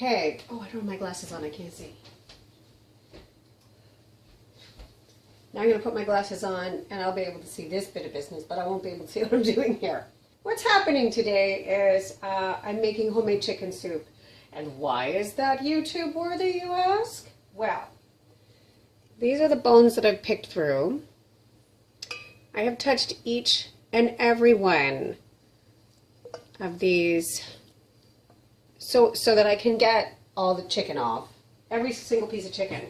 Okay. Oh, I don't have my glasses on. I can't see. Now I'm going to put my glasses on and I'll be able to see this bit of business, but I won't be able to see what I'm doing here. What's happening today is I'm making homemade chicken soup. And why is that YouTube worthy, you ask? Well, these are the bones that I've picked through. I have touched each and every one of these so that I can get all the chicken off. Every single piece of chicken.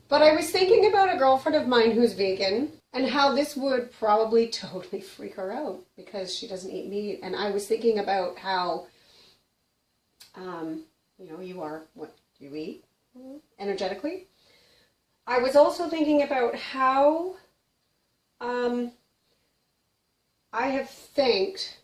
But I was thinking about a girlfriend of mine who's vegan and how this would probably totally freak her out because she doesn't eat meat. And I was thinking about how, you are what you eat energetically. I was also thinking about how I have thanked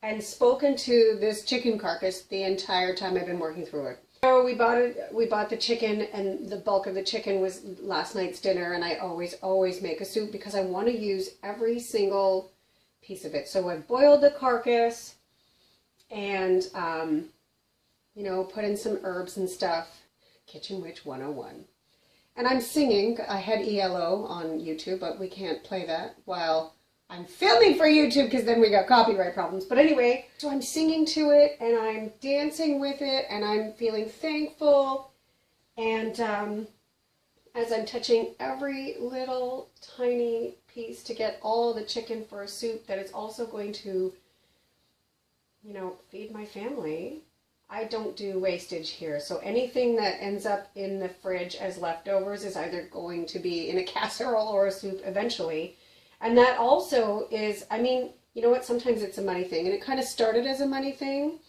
and spoken to this chicken carcass the entire time I've been working through it. So we bought the chicken, and the bulk of the chicken was last night's dinner, and I always make a soup because I want to use every single piece of it. So I boiled the carcass and put in some herbs and stuff. Kitchen Witch 101. And I'm singing. I had ELO on YouTube, but we can't play that while I'm filming for YouTube because then we got copyright problems. But anyway, so I'm singing to it and I'm dancing with it and I'm feeling thankful. And as I'm touching every little tiny piece to get all the chicken for a soup that is also going to, feed my family. I don't do wastage here. So anything that ends up in the fridge as leftovers is either going to be in a casserole or a soup eventually. And that also is, sometimes it's a money thing, and it kind of started as a money thing,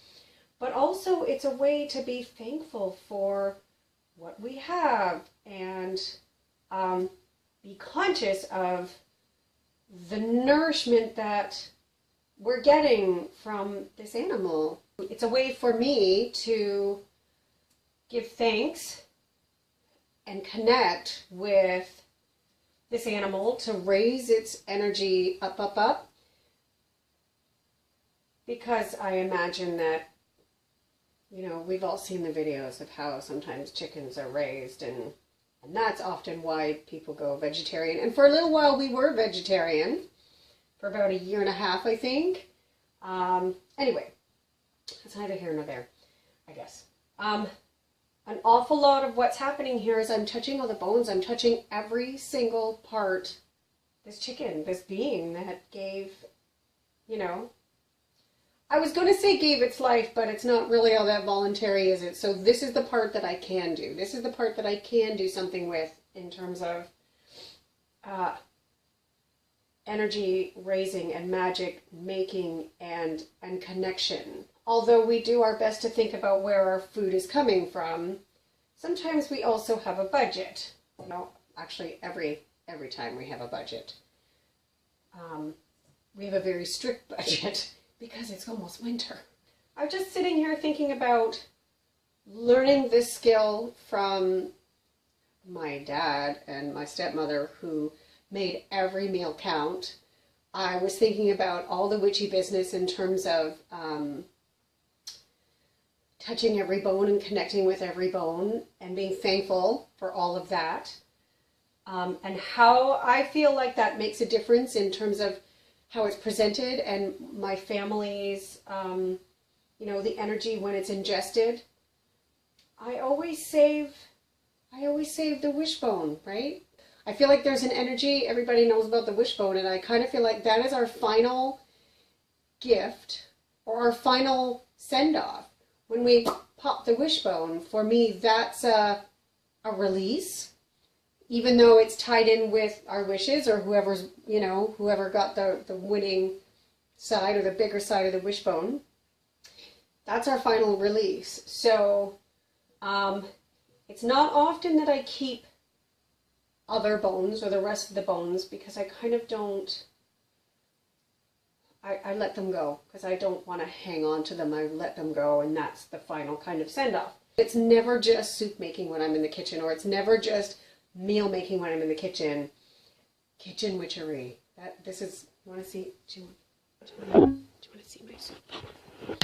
but also it's a way to be thankful for what we have and be conscious of the nourishment that we're getting from this animal. It's a way for me to give thanks and connect with this animal, to raise its energy up, because I imagine that, we've all seen the videos of how sometimes chickens are raised, and that's often why people go vegetarian. And for a little while we were vegetarian, for about 1.5 years, I think. Anyway, that's neither here nor there, I guess. An awful lot of what's happening here is I'm touching all the bones. I'm touching every single part. This chicken, this being that gave, I was going to say gave its life, but it's not really all that voluntary, is it? So this is the part that I can do. This is the part that I can do something with in terms of energy raising and magic making and connection. Although we do our best to think about where our food is coming from, sometimes we also have a budget. Actually every time we have a budget. We have a very strict budget because it's almost winter. I'm just sitting here thinking about learning this skill from my dad and my stepmother, who made every meal count. I was thinking about all the witchy business in terms of touching every bone and connecting with every bone and being thankful for all of that. And how I feel like that makes a difference in terms of how it's presented and my family's, the energy when it's ingested. I always save the wishbone, right? I feel like there's an energy, everybody knows about the wishbone, and I kind of feel like that is our final gift or our final send-off. When we pop the wishbone, for me, that's a release, even though it's tied in with our wishes or whoever's, whoever got the winning side or the bigger side of the wishbone. That's our final release. So it's not often that I keep other bones or the rest of the bones because I kind of don't, I let them go because I don't want to hang on to them. I let them go, and that's the final kind of send-off. It's never just soup making when I'm in the kitchen, or it's never just meal making when I'm in the kitchen. Kitchen witchery. This is, you want to see, do you want to see my soup?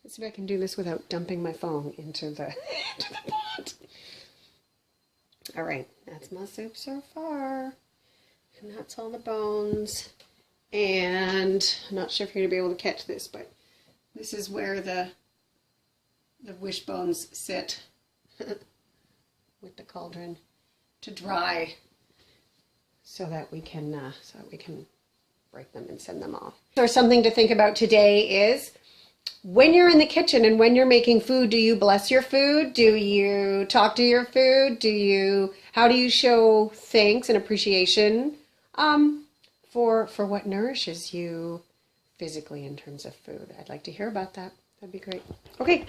Let's see if I can do this without dumping my phone into the, into the pot. All right, that's my soup so far. And that's all the bones. And I'm not sure if you're going to be able to catch this, but this is where the wishbones sit with the cauldron to dry, so that we can break them and send them off. So something to think about today is, when you're in the kitchen and when you're making food, do you bless your food? Do you talk to your food? How do you show thanks and appreciation for what nourishes you physically in terms of food? I'd like to hear about that. That'd be great. Okay,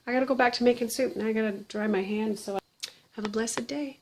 I gotta go back to making soup. Now I gotta dry my hands, so have a blessed day.